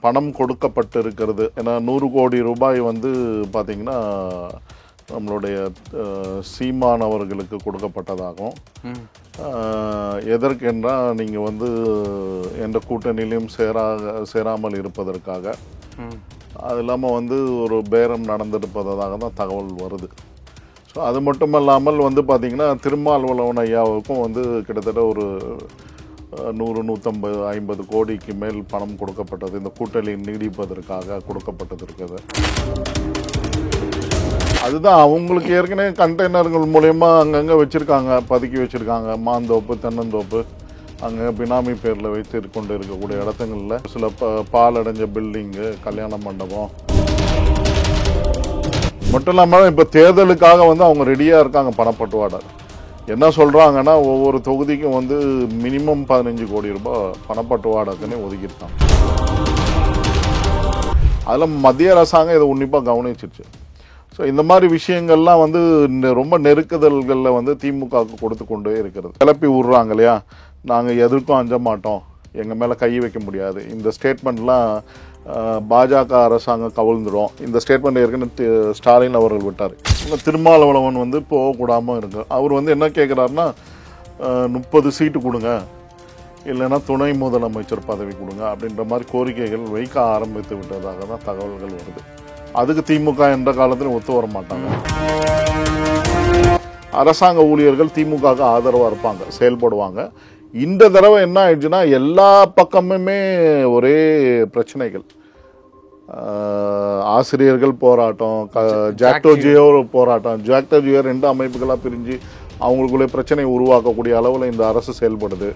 பணம் கொடுக்கப்பட்டு இருக்கிறது. ஏன்னா 100 கோடி ரூபாய் வந்து பார்த்தீங்கன்னா நம்மளுடைய சீமான் அவர்களுக்கு கொடுக்கப்பட்டதாகும். எதற்கென்றால் நீங்கள் வந்து எந்த கூட்டணியிலையும் சேராமல் இருப்பதற்காக, அது இல்லாமல் வந்து ஒரு பேரம் நடந்திருப்பதாக தான் தகவல் வருது. ஸோ அது மட்டும் இல்லாமல் வந்து பார்த்திங்கன்னா திருமாவளவன் ஐயாவுக்கும் வந்து கிட்டத்தட்ட ஒரு 100-150 கோடிக்கு மேல் பணம் கொடுக்கப்பட்டது. இந்த கூட்டணி நீடிப்பதற்காக கொடுக்கப்பட்டது இருக்குது. அதுதான் அவங்களுக்கு ஏற்கனவே கண்டெய்னர்கள் மூலயமா அங்கங்கே வச்சுருக்காங்க, பதுக்கி வச்சுருக்காங்க. மாந்தோப்பு, தென்னந்தோப்பு, அங்கே பினாமி பேரில் வைத்து கொண்டு இருக்கக்கூடிய இடத்துங்களில் சில பாலடைஞ்ச பில்டிங்கு, கல்யாண மண்டபம் மட்டும் இல்லாமல் இப்போ தேர்தலுக்காக வந்து அவங்க ரெடியாக இருக்காங்க. பணப்பட்டுவாடை என்ன சொல்கிறாங்கன்னா, ஒவ்வொரு தொகுதிக்கும் வந்து மினிமம் 15 கோடி ரூபாய் பணப்பட்டுவாடாக்குன்னே ஒதுக்கியிருக்காங்க. அதில் மத்திய அரசாங்கம் இதை உன்னிப்பாக கவனிச்சிருச்சு. ஸோ இந்த மாதிரி விஷயங்கள்லாம் வந்து ரொம்ப நெருக்குதல்களில் வந்து திமுகவுக்கு கொடுத்து கொண்டே இருக்கிறது. கிளப்பி விட்றாங்க இல்லையா, நாங்கள் எதற்கும் அஞ்ச மாட்டோம், எங்கள் மேலே கை வைக்க முடியாது. இந்த ஸ்டேட்மெண்ட்லாம் பாஜக அரசாங்கம் கவிழ்ந்துடும். இந்த ஸ்டேட்மெண்ட் ஏற்கனவே ஸ்டாலின் அவர்கள் விட்டார். திருமாவளவன் வந்து போகக்கூடாமல் இருக்கு. அவர் வந்து என்ன கேட்குறாருன்னா, 30 சீட்டு கொடுங்க, இல்லைன்னா துணை முதலமைச்சர் பதவி கொடுங்க அப்படின்ற மாதிரி கோரிக்கைகள் வைக்க ஆரம்பித்து விட்டதாக தான் தகவல்கள் வருது. அதுக்கு திமுக எந்த காலத்திலும் ஒத்து வர மாட்டாங்க. அரசாங்க ஊழியர்கள் திமுகவுக்கு ஆதரவாக இருப்பாங்க, செயல்படுவாங்க. இந்த தடவை என்ன ஆயிடுச்சுன்னா, எல்லா பக்கமுமே ஒரே பிரச்சனைகள். ஆசிரியர்கள் போராட்டம், ஜாக்டோ ஜியோ போராட்டம். ஜாக்டோ ஜியோ 2 அமைப்புகளாக பிரிஞ்சு அவங்களுக்குள்ளே பிரச்சனையை உருவாக்கக்கூடிய அளவில் இந்த அரசு செயல்படுது.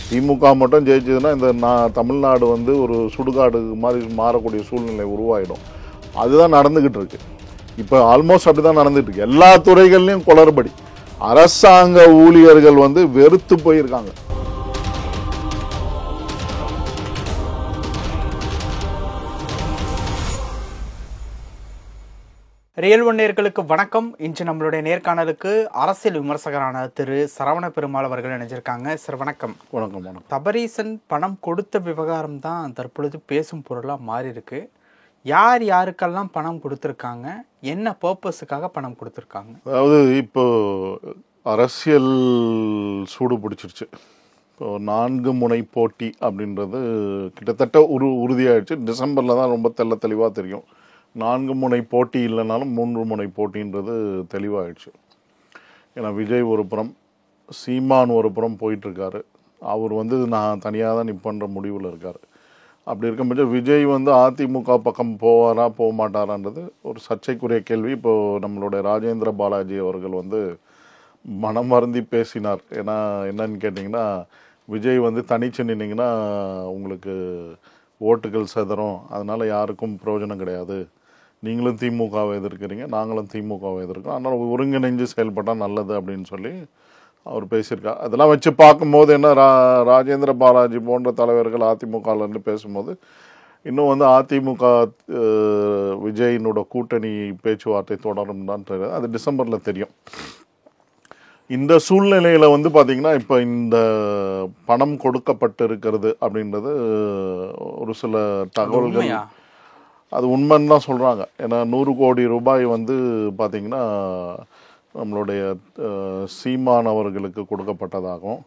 திமுக மட்டும் ஜெயிச்சதுன்னா இந்த தமிழ்நாடு வந்து ஒரு சுடுகாடு மாதிரி மாறக்கூடிய சூழ்நிலை உருவாயிடும். அதுதான் நடந்துகிட்டு இருக்கு. இப்போ ஆல்மோஸ்ட் அப்படிதான் நடந்துட்டு இருக்கு. எல்லா துறைகள்லையும் குளறுபடி. அரசாங்க ஊழியர்கள் வந்து வெறுத்து போயிருக்காங்க. ரியல் ஒன் நேயர்களுக்கு வணக்கம். இன்று நம்மளுடைய நேர்காணலுக்கு அரசியல் விமர்சகரான திரு சரவண பெருமாள் அவர்கள் இணைஞ்சிருக்காங்க. சார் வணக்கம். வணக்கம். வணக்கம். தபரீசன் பணம் கொடுத்த விவகாரம் தான் தற்பொழுது பேசும் பொருளாக மாறி இருக்கு. யார் யாருக்கெல்லாம் பணம் கொடுத்துருக்காங்க, என்ன பர்பஸுக்காக பணம் கொடுத்துருக்காங்க? அதாவது இப்போ அரசியல் சூடு பிடிச்சிருச்சு. இப்போ 4 முனை போட்டி அப்படின்றது கிட்டத்தட்ட உறுதியாயிடுச்சு. டிசம்பரில் தான் ரொம்ப தெளிவாக தெரியும். 4 முனை போட்டி இல்லைனாலும் 3 முனை போட்டின்றது தெளிவாகிடுச்சு. ஏன்னா விஜய் ஒரு புறம், சீமான் ஒரு புறம் போயிட்டுருக்காரு. அவர் வந்து நான் தனியாக தான் நிற்பன்ற முடிவில் இருக்கார். அப்படி இருக்கும்போது விஜய் வந்து அதிமுக பக்கம் போவாரா போக மாட்டாரான்றது ஒரு சர்ச்சைக்குரிய கேள்வி. இப்போது நம்மளுடைய ராஜேந்திர பாலாஜி அவர்கள் வந்து மனம் வருந்தி பேசினார். ஏன்னா என்னன்னு கேட்டிங்கன்னா, விஜய் வந்து தனிச்சு நின்னீங்கன்னா உங்களுக்கு ஓட்டுகள் செதறும், அதனால் யாருக்கும் பிரயோஜனம் கிடையாது, நீங்களும் திமுகவை எதிர்க்கிறீங்க, நாங்களும் திமுகவை எதிர்க்கிறோம், அதனால் ஒருங்கிணைஞ்சு செயல்பட்டால் நல்லது அப்படின்னு சொல்லி அவர் பேசியிருக்கார். அதெல்லாம் வச்சு பார்க்கும்போது என்ன, ராஜேந்திர பாலாஜி போன்ற தலைவர்கள் அதிமுகலேருந்து பேசும்போது இன்னும் வந்து அதிமுக விஜயினோட கூட்டணி பேச்சுவார்த்தை தொடரும் தான் தெரியாது. அது டிசம்பரில் தெரியும். இந்த சூழ்நிலையில் வந்து பார்த்திங்கன்னா, இப்போ இந்த பணம் கொடுக்கப்பட்டு இருக்கிறது அப்படின்றது ஒரு சில தகவல்கள், அது உண்மைன்னு தான் சொல்கிறாங்க. ஏன்னா 100 கோடி ரூபாய் வந்து பார்த்திங்கன்னா நம்மளுடைய சீமான் அவர்களுக்கு கொடுக்கப்பட்டதாகும்.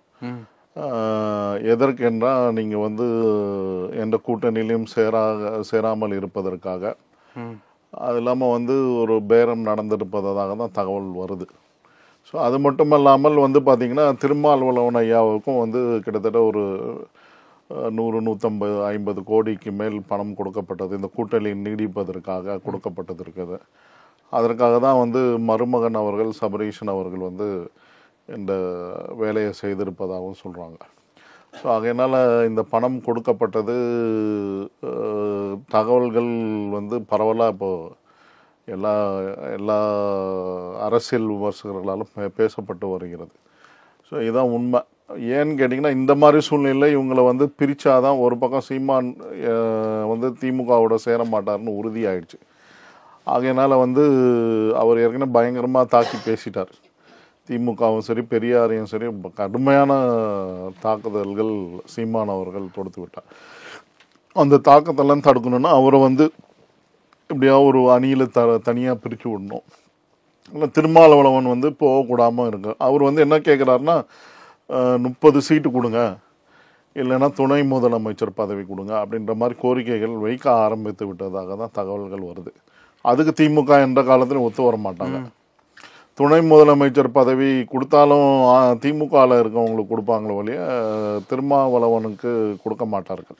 எதற்கென்றால் நீங்கள் வந்து எந்த கூட்டணியிலையும் சேராமல் இருப்பதற்காக, அது இல்லாமல் வந்து ஒரு பேரம் நடந்திருப்பதாக தான் தகவல் வருது. ஸோ அது மட்டும் இல்லாமல் வந்து பார்த்திங்கன்னா திருமாவளவன் ஐயாவுக்கும் வந்து கிட்டத்தட்ட ஒரு 100-150 கோடிக்கு மேல் பணம் கொடுக்கப்பட்டது. இந்த கூட்டணி நீடிப்பதற்காக கொடுக்கப்பட்டது இருக்குது. அதற்காக தான் வந்து மருமகன் அவர்கள், சபரீஷன் அவர்கள் வந்து இந்த வேலையை செய்திருப்பதாகவும் சொல்கிறாங்க. ஸோ அதனால் இந்த பணம் கொடுக்கப்பட்டது தகவல்கள் வந்து பரவலாக இப்போது எல்லா அரசியல் விமர்சகர்களாலும் பேசப்பட்டு வருகிறது. ஸோ இதுதான் உண்மை. ஏன்னு கேட்டிங்கன்னா, இந்த மாதிரி சூழ்நிலை இவங்களை வந்து பிரித்தாதான் ஒரு பக்கம் சீமான் வந்து திமுகவோட சேர மாட்டார்னு உறுதியாயிடுச்சு. ஆகையினால் வந்து அவர் ஏற்கனவே பயங்கரமாக தாக்கி பேசிட்டார். திமுகவும் சரி பெரியாரையும் சரி கடுமையான தாக்குதல்கள் சீமான் அவர்கள் தொடுத்து விட்டார். அந்த தாக்கத்தெல்லாம் தடுக்கணும்னா அவரை வந்து இப்படியா ஒரு அணியில் தனியாக பிரித்து விடணும். இல்லை திருமாவளவன் வந்து போகக்கூடாமல் இருக்கு. அவர் வந்து என்ன கேட்குறாருன்னா 30 சீட்டு கொடுங்க, இல்லைன்னா துணை முதலமைச்சர் பதவி கொடுங்க அப்படின்ற மாதிரி கோரிக்கைகள் வைக்க ஆரம்பித்து விட்டதாக தான் தகவல்கள் வருது. அதுக்கு திமுக என்ற காலத்தில் ஒத்து வர மாட்டாங்க. துணை முதலமைச்சர் பதவி கொடுத்தாலும் திமுகவில் இருக்கவங்களுக்கு கொடுப்பாங்களோ வழிய திருமாவளவனுக்கு கொடுக்க மாட்டார்கள்.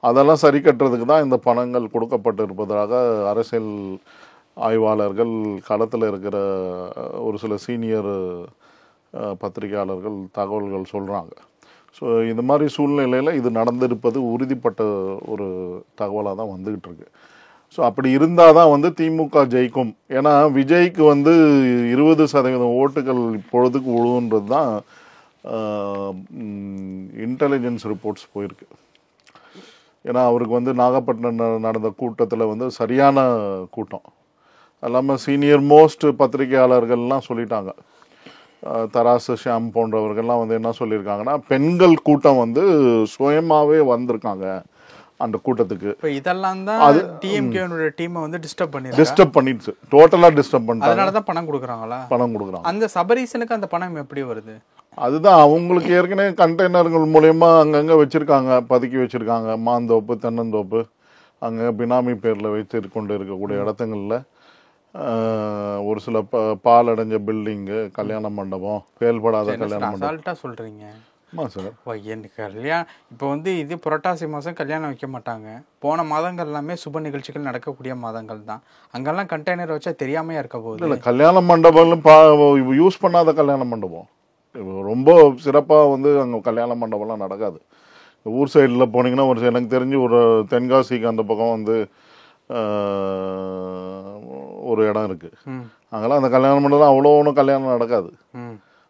அதெல்லாம் சரி கட்டுறதுக்கு தான் இந்த பணங்கள் கொடுக்கப்பட்டு இருப்பதாக அரசியல் ஆய்வாளர்கள், களத்தில் இருக்கிற ஒரு சில சீனியர் பத்திரிகையாளர்கள் தகவல்கள் சொல்கிறாங்க. ஸோ இந்த மாதிரி சூழ்நிலையில் இது நடந்திருப்பது உறுதிப்பட்ட ஒரு தகவலாக தான் வந்துக்கிட்டு இருக்கு. ஸோ அப்படி இருந்தால் தான் வந்து திமுக ஜெயிக்கும். ஏன்னா விஜய்க்கு வந்து 20% ஓட்டுகள் இப்பொழுதுக்கு விழுன்றது தான் இன்டெலிஜென்ஸ் ரிப்போர்ட்ஸ் போயிருக்கு. ஏன்னா அவருக்கு வந்து நாகப்பட்டினம் நடந்த கூட்டத்தில் வந்து சரியான கூட்டம். எல்லாமே சீனியர் மோஸ்ட் பத்திரிகையாளர்கள்லாம் சொல்லிட்டாங்க. தராசு ஷியாம் போன்றவர்கள்லாம் வந்து என்ன சொல்லியிருக்காங்கன்னா, பெண்கள் கூட்டம் வந்து சுயமாகவே வந்திருக்காங்க அந்த கூட்டத்துக்கு. இதெல்லாம் தான் டிஎம்கேனுடைய டீமை வந்து டிஸ்டர்ப் பண்ணிடுச்சு, டோட்டலாக டிஸ்டர்ப் பண்ணிட்டாங்க. அதனால தான் பணம் கொடுக்குறாங்களா? பணம் கொடுக்குறாங்க. அந்த சபரீசனுக்கு அந்த பணம் எப்படி வருது? அதுதான் அவங்களுக்கு ஏற்கனவே கண்டெய்னர்கள் மூலயமா அங்கங்கே வச்சுருக்காங்க, பதுக்கி வச்சுருக்காங்க. மாந்தோப்பு, தென்னந்தோப்பு, அங்கே பினாமி பேரில் வைத்து கொண்டு இருக்கக்கூடிய இடத்துங்களில் ஒரு சில பால் அடைஞ்ச பில்டிங்கு, கல்யாண மண்டபம், செயல்படாத கல்யாண மண்டபம் சொல்கிறீங்க. ஆமாம் சார். எனக்கு கல்யாணம் இப்போ வந்து இது புரட்டாசி மாதம் கல்யாணம் வைக்க மாட்டாங்க. போன மாதங்கள் எல்லாமே சுப நிகழ்ச்சிகள் நடக்கக்கூடிய மாதங்கள் தான். அங்கெல்லாம் கண்டெய்னர் வச்சா தெரியாமையா இருக்க போகுது. இல்லை, கல்யாண மண்டபம் யூஸ் பண்ணாத கல்யாண மண்டபம் ரொம்ப சிறப்பாக வந்து அங்கே கல்யாண மண்டபம்லாம் நடக்காது. ஊர் சைடில் போனீங்கன்னா ஒரு எனக்கு தெரிஞ்சு ஒரு தென்காசிக்கு அந்த பக்கம் வந்து ஒரு இடம் இருக்குது. அங்கெல்லாம் அந்த கல்யாண மண்டபம் அவ்வளோ ஒன்றும் கல்யாணம் நடக்காது.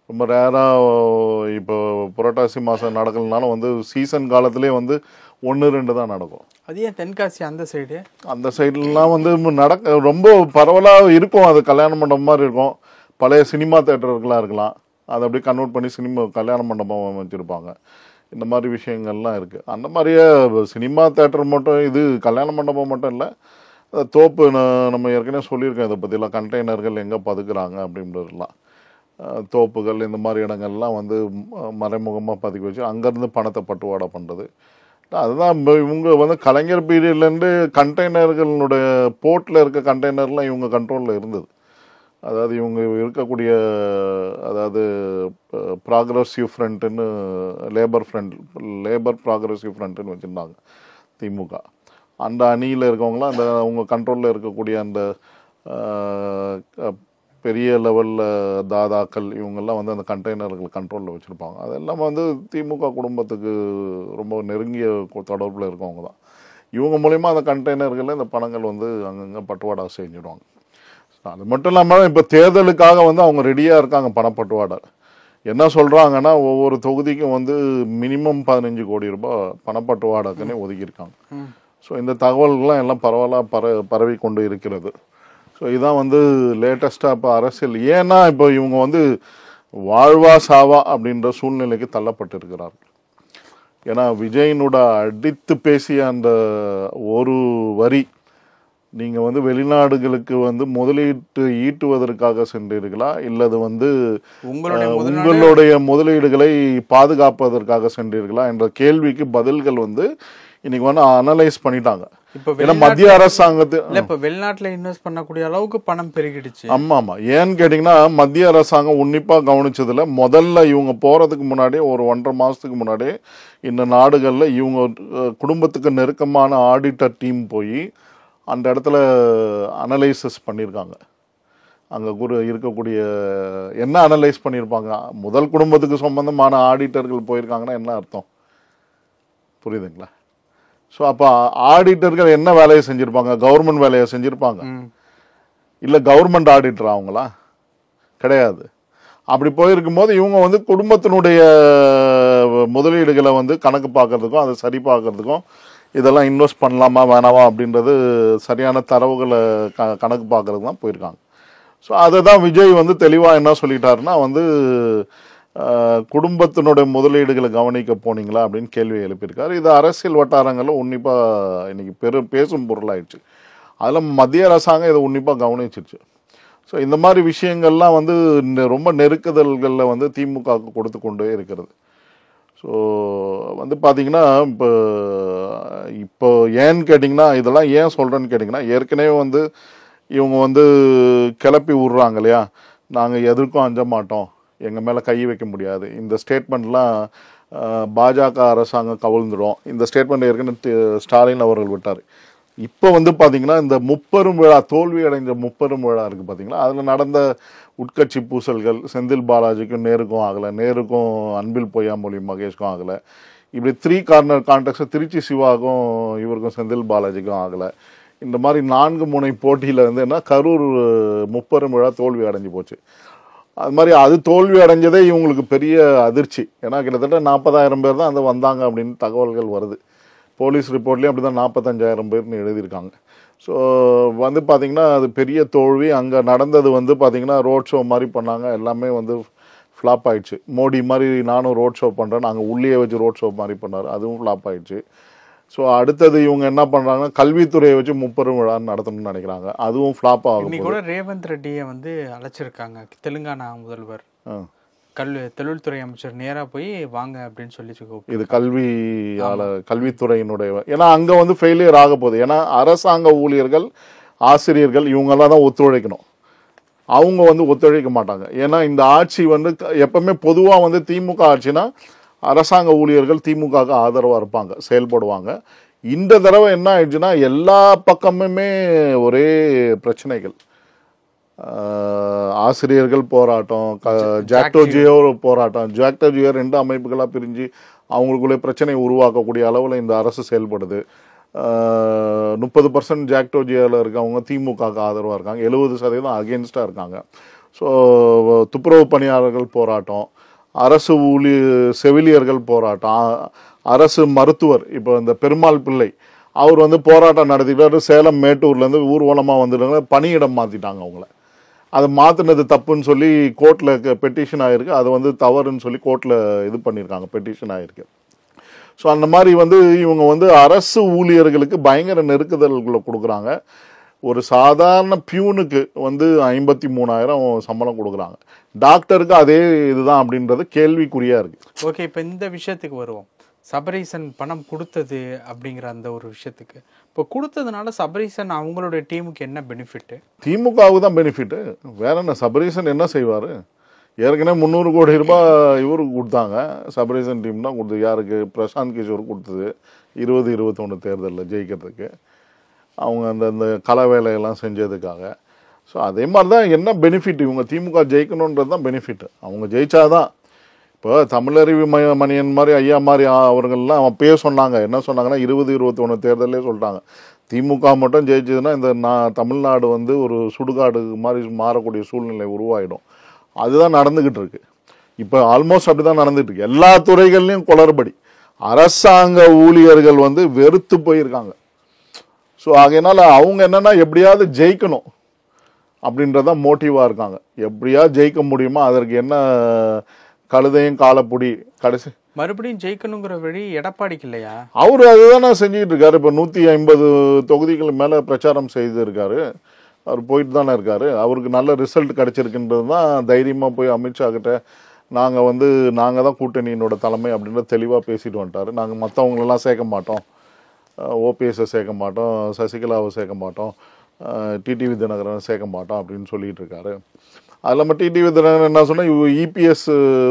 ரொம்ப ரேராக இப்போ புரட்டாசி மாதம் நடக்கலனாலும் வந்து சீசன் காலத்திலே வந்து 1-2 தான் நடக்கும். அது ஏன் தென்காசி அந்த சைடுலாம் வந்து ரொம்ப பரவலாக இருக்கும். அது கல்யாண மண்டபம் மாதிரி இருக்கும். பழைய சினிமா தேட்டர்களாக இருக்கலாம், அதை அப்படியே கன்வெர்ட் பண்ணி கல்யாண மண்டபம் வச்சுருப்பாங்க. இந்த மாதிரி விஷயங்கள்லாம் இருக்குது. அந்த மாதிரியே சினிமா தேட்டர் மட்டும், இது கல்யாண மண்டபம் மட்டும் இல்லை, தோப்பு நம்ம ஏற்கனவே சொல்லியிருக்கோம் இதை பற்றிலாம். கண்டெய்னர்கள் எங்கே பதுக்குறாங்க அப்படின்றதுலாம், தோப்புகள், இந்த மாதிரி இடங்கள்லாம் வந்து மறைமுகமாக பதுக்கி வச்சு அங்கேருந்து பணத்தை பட்டுவாடா பண்ணுறது. அதுதான் இவங்க வந்து கலைஞர் பீரியட்லேருந்து கண்டெய்னர்களுடைய போர்ட்டில் இருக்க கண்டெய்னர்லாம் இவங்க கண்ட்ரோலில் இருந்தது. அதாவது இவங்க இருக்கக்கூடிய, அதாவது ப்ராக்ரஸிவ் ஃப்ரண்ட்டுன்னு லேபர் ப்ராக்ரஸிவ் ஃப்ரண்ட்டுன்னு வச்சுருந்தாங்க திமுக. அந்த அணியில் இருக்கவங்களாம் அந்த அவங்க கண்ட்ரோலில் இருக்கக்கூடிய அந்த பெரிய லெவலில் தாதாக்கள் இவங்கெல்லாம் வந்து அந்த கண்டெய்னர்கள் கண்ட்ரோலில் வச்சுருப்பாங்க. அதெல்லாம் வந்து திமுக குடும்பத்துக்கு ரொம்ப நெருங்கிய தொடர்பில் இருக்கவங்க தான். இவங்க மூலயமா அந்த கண்டெய்னர்களில் இந்த பணங்கள் வந்து அங்கங்கே பட்டுவாடா செஞ்சுடுவாங்க. அது மட்டும் இல்லாமல் இப்போ தேர்தலுக்காக வந்து அவங்க ரெடியாக இருக்காங்க பணப்பட்டுவாடா. என்ன சொல்கிறாங்கன்னா, ஒவ்வொரு தொகுதிக்கும் வந்து மினிமம் 15 கோடி ரூபாய் பணப்பட்டுவாடாக்குன்னே ஒதுக்கியிருக்காங்க. ஸோ இந்த தகவல்கள்லாம் எல்லாம் பரவலாக பரவி கொண்டு இருக்கிறது. ஸோ இதான் வந்து லேட்டஸ்ட்டாக இப்போ அரசியல். ஏன்னா இப்போ இவங்க வந்து வாழ்வா சாவா அப்படின்ற சூழ்நிலைக்கு தள்ளப்பட்டிருக்கிறார்கள். ஏன்னா விஜயினோட அடித்து பேசிய அந்த ஒரு வரி, நீங்கள் வந்து வெளிநாடுகளுக்கு வந்து முதலீட்டு ஈட்டுவதற்காக சென்றீர்களா, இல்லது வந்து உங்களுடைய முதலீடுகளை பாதுகாப்பதற்காக சென்றீர்களா என்ற கேள்விக்கு பதில்கள் வந்து இன்னைக்கு வந்து அனலைஸ் பண்ணிட்டாங்க. இப்போ மத்திய அரசாங்கத்தில் இப்போ வெளிநாட்டில் இன்வெஸ்ட் பண்ணக்கூடிய அளவுக்கு பணம் பெருகிடுச்சு. ஆமாம். ஏன்னு கேட்டிங்கன்னா, மத்திய அரசாங்கம் உன்னிப்பாக கவனிச்சதில் முதல்ல இவங்க போகிறதுக்கு முன்னாடியே ஒரு 1.5 மாதத்துக்கு முன்னாடியே இந்த நாடுகளில் இவங்க குடும்பத்துக்கு நெருக்கமான ஆடிட்டர் டீம் போய் அந்த இடத்துல அனலைசிஸ் பண்ணியிருக்காங்க. அங்கே இருக்கக்கூடிய என்ன அனலைஸ் பண்ணியிருப்பாங்க, முதல் குடும்பத்துக்கு சம்பந்தமான ஆடிட்டர்கள் போயிருக்காங்கன்னா என்ன அர்த்தம், புரியுதுங்களா? ஸோ அப்போ ஆடிட்டர்கள் என்ன வேலையை செஞ்சுருப்பாங்க, கவர்மெண்ட் வேலையை செஞ்சுருப்பாங்க. இல்லை கவர்மெண்ட் ஆடிட்டர் அவங்களா கிடையாது. அப்படி போயிருக்கும் போது இவங்க வந்து குடும்பத்தினுடைய முதலீடுகளை வந்து கணக்கு பார்க்கறதுக்கும் அதை சரி பார்க்கறதுக்கும், இதெல்லாம் இன்வெஸ்ட் பண்ணலாமா வேணாமா அப்படின்றது சரியான தரவுகளை கணக்கு பார்க்கறதுக்கு தான் போயிருக்காங்க. ஸோ அதை தான் விஜய் வந்து தெளிவாக என்ன சொல்லிட்டாருன்னா வந்து குடும்பத்தினுடைய முதலீடுகளை கவனிக்க போனீங்களா அப்படின்னு கேள்வி எழுப்பியிருக்காரு. இது அரசியல் வட்டாரங்களில் உன்னிப்பாக இன்னைக்கு பேசும் பொருளாயிடுச்சு. அதில் மத்திய அரசாங்கம் இதை உன்னிப்பாக கவனிச்சிருச்சு. ஸோ இந்த மாதிரி விஷயங்கள்லாம் வந்து ரொம்ப நெருக்குதல்களில் வந்து திமுகவுக்கு கொடுத்து கொண்டே இருக்கிறது. ஸோ வந்து பார்த்தீங்கன்னா இப்போ ஏன்னு கேட்டிங்கன்னா, இதெல்லாம் ஏன் சொல்கிறேன்னு கேட்டிங்கன்னா, ஏற்கனவே வந்து இவங்க வந்து கிளப்பி விட்றாங்க இல்லையா, நாங்கள் எதற்கும் அஞ்ச மாட்டோம், எங்கள் மேலே கை வைக்க முடியாது, இந்த ஸ்டேட்மெண்ட்லாம் பாஜக அரசாங்கம் கவிழ்ந்துடும். இந்த ஸ்டேட்மெண்ட் ஏற்கனவே ஸ்டாலின் அவர்கள் விட்டார். இப்போ வந்து பார்த்தீங்கன்னா இந்த முப்பெரும் விழா, தோல்வி அடைஞ்ச முப்பெரும் விழா இருக்குது பார்த்தீங்களா, அதில் நடந்த உட்கட்சி பூசல்கள் செந்தில் பாலாஜிக்கும் நேருக்கும் ஆகலை, நேருக்கும் அன்பில் பொய்யாமொழி மகேஷ்க்கும் ஆகலை. இப்படி 3 கார்னர் கான்டெக்ட் திருச்சி சிவாக்கும் இவருக்கும் செந்தில் பாலாஜிக்கும் ஆகலை. இந்த மாதிரி 4 முனை போட்டியில் வந்து என்ன கரூர் முப்பெரும் விழா தோல்வி அடைஞ்சு போச்சு. அது மாதிரி அது தோல்வி அடைஞ்சதே இவங்களுக்கு பெரிய அதிர்ச்சி. ஏன்னா கிட்டத்தட்ட 40,000 பேர் தான் அந்த வந்தாங்க அப்படின்னு தகவல்கள் வருது. போலீஸ் ரிப்போர்ட்லேயும் அப்படி தான் 45,000 பேர்னு எழுதியிருக்காங்க. ஸோ வந்து பார்த்திங்கன்னா அது பெரிய தோல்வி. அங்கே நடந்தது வந்து பார்த்திங்கன்னா ரோட் ஷோ மாதிரி பண்ணாங்க, எல்லாமே வந்து ஃப்ளாப் ஆயிடுச்சு. மோடி மாதிரி நானும் ரோட் ஷோ பண்ணுறேன், நாங்கள் உள்ளே வச்சு ரோட் ஷோ மாதிரி பண்ணார், அதுவும் ஃப்ளாப் ஆயிடுச்சு. ஸோ அடுத்தது இவங்க என்ன பண்ணுறாங்கன்னா கல்வித்துறையை வச்சு முப்பெரும் விழா நடத்தணும்னு நினைக்கிறாங்க, அதுவும் ஃப்ளாப் ஆகும். இன்னைக்கு கூட ரேவந்த் ரெட்டியை வந்து அழைச்சிருக்காங்க, தெலுங்கானா முதல்வர், தொழில்துறை அமைச்சர் நேராக போய் வாங்க அப்படின்னு சொல்லி. இது கல்வித்துறையினுடைய, ஏன்னா அங்கே வந்து ஃபெயிலியர் ஆக போகுது. ஏன்னா அரசாங்க ஊழியர்கள், ஆசிரியர்கள் இவங்கெல்லாம் தான் ஒத்துழைக்கணும், அவங்க வந்து ஒத்துழைக்க மாட்டாங்க. ஏன்னா இந்த ஆட்சி வந்து எப்பவுமே பொதுவாக வந்து திமுக ஆட்சினா அரசாங்க ஊழியர்கள் திமுகவுக்கு ஆதரவாக இருப்பாங்க, செயல்படுவாங்க. இந்த தடவை என்ன ஆயிடுச்சுன்னா எல்லா பக்கமுமே ஒரே பிரச்சனைகள். ஆசிரியர்கள் போராட்டம், ஜாக்டோ ஜியோ போராட்டம். ஜாக்டோ ஜியோ 2 அமைப்புகளாக பிரிஞ்சு அவங்களுக்குள்ளே பிரச்சனை உருவாக்கக்கூடிய அளவில் இந்த அரசு செயல்படுது. 30% ஜாக்டோ ஜியோவில் இருக்கவங்க திமுகவுக்கு ஆதரவாக இருக்காங்க, 70% அகெயின்ஸ்டாக இருக்காங்க. ஸோ துப்புரவு பணியாளர்கள் போராட்டம், அரசு செவிலியர்கள் போராட்டம், அரசு மருத்துவர் இப்போ இந்த பெருமாள் பிள்ளை அவர் வந்து போராட்டம் நடத்திட்டாரு. சேலம் மேட்டூர்லேருந்து ஊர்வலமாக வந்துட்டாங்க, பணியிடம் மாற்றிட்டாங்க அவங்கள. அதை மாற்றினது தப்புன்னு சொல்லி கோர்ட்டில் பெட்டிஷன் ஆகிருக்கு, அது வந்து தவறுன்னு சொல்லி கோர்ட்டில் இது பண்ணியிருக்காங்க, பெட்டிஷன் ஆகிருக்கு. ஸோ அந்த மாதிரி வந்து இவங்க வந்து அரசு ஊழியர்களுக்கு பயங்கர நெருக்குதல்களை கொடுக்குறாங்க. ஒரு சாதாரண பியூனுக்கு வந்து 53,000 சம்பளம் கொடுக்குறாங்க, டாக்டருக்கு அதே இதுதான் அப்படின்றது கேள்விக்குறியாக இருக்குது. ஓகே, இப்போ இந்த விஷயத்துக்கு வருவோம். சபரீசன் பணம் கொடுத்தது அப்படிங்கிற அந்த ஒரு விஷயத்துக்கு, இப்போ கொடுத்ததுனால சபரீசன் அவங்களுடைய டீமுக்கு என்ன பெனிஃபிட்டு? திமுகவுக்கு தான் பெனிஃபிட்டு, வேற என்ன? சபரீசன் என்ன செய்வார்? ஏற்கனவே 300 கோடி ரூபாய் இவருக்கு கொடுத்தாங்க, சபரீசன் டீம் தான் கொடுத்தது. யாருக்கு? பிரசாந்த் கிஷோர் கொடுத்தது 2021 தேர்தலில் ஜெயிக்கிறதுக்கு, அவங்க அந்த கள வேலையெல்லாம் செஞ்சதுக்காக. ஸோ அதே மாதிரி தான் என்ன பெனிஃபிட், இவங்க திமுக ஜெயிக்கணுன்றது தான் பெனிஃபிட். அவங்க ஜெயிச்சாதான். இப்போ தமிழறிவு மணியன் மாதிரி ஐயா மாதிரி அவர்கள்லாம் அப்பயே சொன்னாங்க, என்ன சொன்னாங்கன்னா 2021 தேர்தலே சொல்லிட்டாங்க, திமுக மட்டும் ஜெயிச்சதுன்னா இந்த தமிழ்நாடு வந்து ஒரு சுடுகாடு மாதிரி மாறக்கூடிய சூழ்நிலை உருவாயிடும். அதுதான் நடந்துக்கிட்டு இருக்கு. இப்போ ஆல்மோஸ்ட் அப்படி தான் நடந்துட்டு இருக்கு. எல்லா துறைகள்லையும் குளறுபடி. அரசாங்க ஊழியர்கள் வந்து வெறுத்து போயிருக்காங்க. ஸோ அதனால அவங்க என்னன்னா எப்படியாவது ஜெயிக்கணும் அப்படின்றதான் மோட்டிவாக இருக்காங்க. எப்படியாவது ஜெயிக்க முடியுமா, அதற்கு என்ன கழுதையும் காலப்பொடி கடைசி மறுபடியும் ஜெயிக்கணுங்கிற வழி எடப்பாடிக்கு இல்லையா? அவரு அதுதான் செஞ்சுட்டு இருக்காரு. இப்போ 150 தொகுதிகள் மேலே பிரச்சாரம் செய்திருக்காரு, அவர் போயிட்டு தானே இருக்காரு. அவருக்கு நல்ல ரிசல்ட் கிடைச்சிருக்குன்றது தான் தைரியமாக போய் அமித்ஷா கிட்ட நாங்கள் தான் கூட்டணியினோட தலைமை அப்படின்ற தெளிவாக பேசிட்டு வந்துட்டார். நாங்கள் மற்றவங்களெல்லாம் சேர்க்க மாட்டோம், ஓபிஎஸ்ஸை சேர்க்க மாட்டோம், சசிகலாவை சேர்க்க மாட்டோம், டிடிவி தினகரன் சேர்க்க மாட்டோம் அப்படின்னு சொல்லிட்டு இருக்காரு. அது இல்லாமல் டிடிவி தினகரன் என்ன சொன்னால் இபிஎஸ்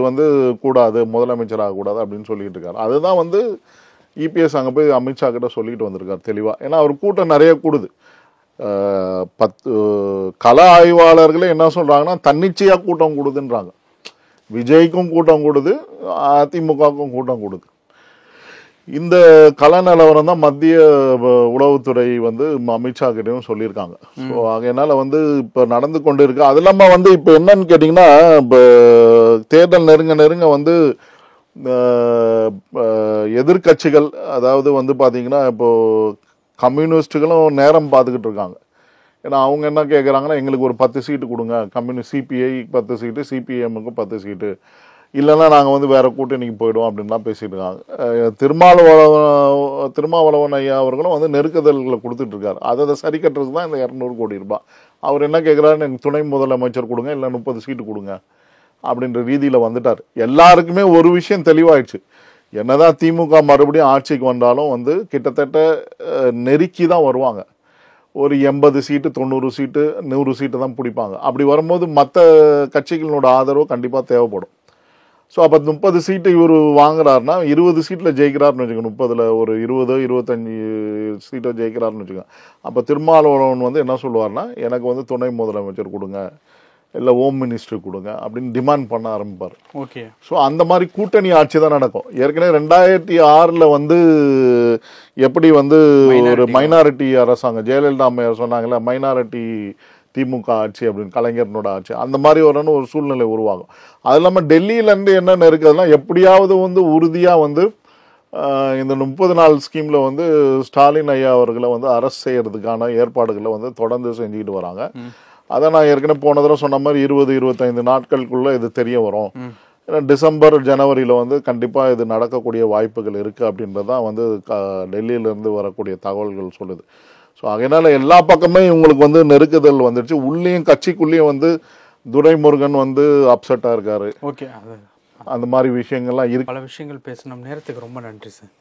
வந்து கூடாது, முதலமைச்சர் ஆகக்கூடாது அப்படின்னு சொல்லிட்டு இருக்காரு. அதுதான் வந்து இபிஎஸ் அங்கே போய் அமித்ஷா கிட்ட சொல்லிட்டு வந்திருக்காரு தெளிவாக. ஏன்னா அவர் கூட்டம் நிறைய கூடுது. 10 கள ஆய்வாளர்களே என்ன சொல்கிறாங்கன்னா தன்னிச்சையாக கூட்டம் கூடுதுன்றாங்க. விஜய்க்கும் கூட்டம் கூடுது, அதிமுகவுக்கும் கூட்டம் கூடுது. இந்த கள நிலவரம் தான் மத்திய உளவுத்துறை வந்து அமித்ஷா கிட்டையும் சொல்லியிருக்காங்க. ஸோ அதனால வந்து இப்போ நடந்து கொண்டு இருக்கு. அது இல்லாமல் வந்து இப்போ என்னன்னு கேட்டிங்கன்னா, இப்போ தேர்தல் நெருங்க வந்து எதிர்கட்சிகள், அதாவது வந்து பார்த்தீங்கன்னா இப்போ கம்யூனிஸ்டுகளும் நேரம் பார்த்துக்கிட்டு இருக்காங்க. ஏன்னா அவங்க என்ன கேட்குறாங்கன்னா, எங்களுக்கு ஒரு 10 சீட்டு கொடுங்க, கம்யூனிஸ்ட் சிபிஐ 10 சீட்டு, சிபிஎம்முக்கு 10 சீட்டு, இல்லைன்னா நாங்கள் வந்து வேற கூட்டணிக்கு போயிடுவோம் அப்படின்லாம் பேசிட்டு இருக்காங்க. திருமாவளவன் ஐயா அவர்களும் வந்து நெருக்குதல்களை கொடுத்துட்டு இருக்காரு. அதை சரி கட்டுறதுக்கு தான் இந்த 200 கோடி ரூபாய். அவர் என்ன கேட்குறாருன்னு, எனக்கு துணை முதலமைச்சர் கொடுங்க, இல்லை 30 சீட்டு கொடுங்க அப்படின்ற ரீதியில் வந்துட்டார். எல்லாருக்குமே ஒரு விஷயம் தெளிவாயிடுச்சு, என்னதான் திமுக மறுபடியும் ஆட்சிக்கு வந்தாலும் வந்து கிட்டத்தட்ட நெருக்கி தான் வருவாங்க. ஒரு 80 சீட்டு 90 சீட்டு 100 சீட்டு தான் பிடிப்பாங்க. அப்படி வரும்போது மற்ற கட்சிகளோட ஆதரவு கண்டிப்பாக தேவைப்படும். ஸோ அப்போ 30 சீட்டு இவர் வாங்குறாருன்னா 20 சீட்டில் ஜெயிக்கிறாருன்னு வச்சுக்கோங்க. 30ல் ஒரு 20 25 சீட்டை ஜெயிக்கிறாருன்னு வச்சுக்கோங்க. அப்போ திருமாவளவன் வந்து என்ன சொல்லுவார்னா, எனக்கு வந்து துணை முதலமைச்சர் கொடுங்க, இல்லை ஹோம் மினிஸ்டர் கொடுங்க அப்படின்னு டிமாண்ட் பண்ண ஆரம்பிப்பார். ஓகே. ஸோ அந்த மாதிரி கூட்டணி ஆட்சி தான் நடக்கும். ஏற்கனவே 2006 வந்து எப்படி வந்து ஒரு மைனாரிட்டி அரசாங்கம், ஜெயலலிதா அம்மையார் சொன்னாங்கல்ல, மைனாரிட்டி திமுக ஆட்சி அப்படின்னு, கலைஞரனோட ஆட்சி, அந்த மாதிரி ஒரு சூழ்நிலை உருவாகும். அது இல்லாமல் டெல்லியிலேருந்து என்ன இருக்குதுன்னா, எப்படியாவது வந்து உறுதியாக வந்து இந்த 30 நாள் ஸ்கீமில் வந்து ஸ்டாலின் ஐயா அவர்களை வந்து அரெஸ்ட் செய்யறதுக்கான ஏற்பாடுகளை வந்து தொடர்ந்து செஞ்சுக்கிட்டு வராங்க. அதை நான் ஏற்கனவே போன தடவை சொன்ன மாதிரி 20-25 நாட்களுக்குள்ள இது தெரிய வரும். ஏன்னா டிசம்பர் ஜனவரியில் வந்து கண்டிப்பாக இது நடக்கக்கூடிய வாய்ப்புகள் இருக்குது அப்படின்றதான் வந்து டெல்லியிலேருந்து வரக்கூடிய தகவல்கள் சொல்லுது. ஸோ அதனால எல்லா பக்கமே இவங்களுக்கு வந்து நெருக்குதல் வந்துடுச்சு. உள்ளேயும் கட்சிக்குள்ளேயும் வந்து துரைமுருகன் வந்து அப்செட்டாக இருக்காரு. ஓகே. அந்த மாதிரி விஷயங்கள்லாம் இருக்கு. பல விஷயங்கள் பேசணும். நேரத்துக்கு ரொம்ப நன்றி சார்.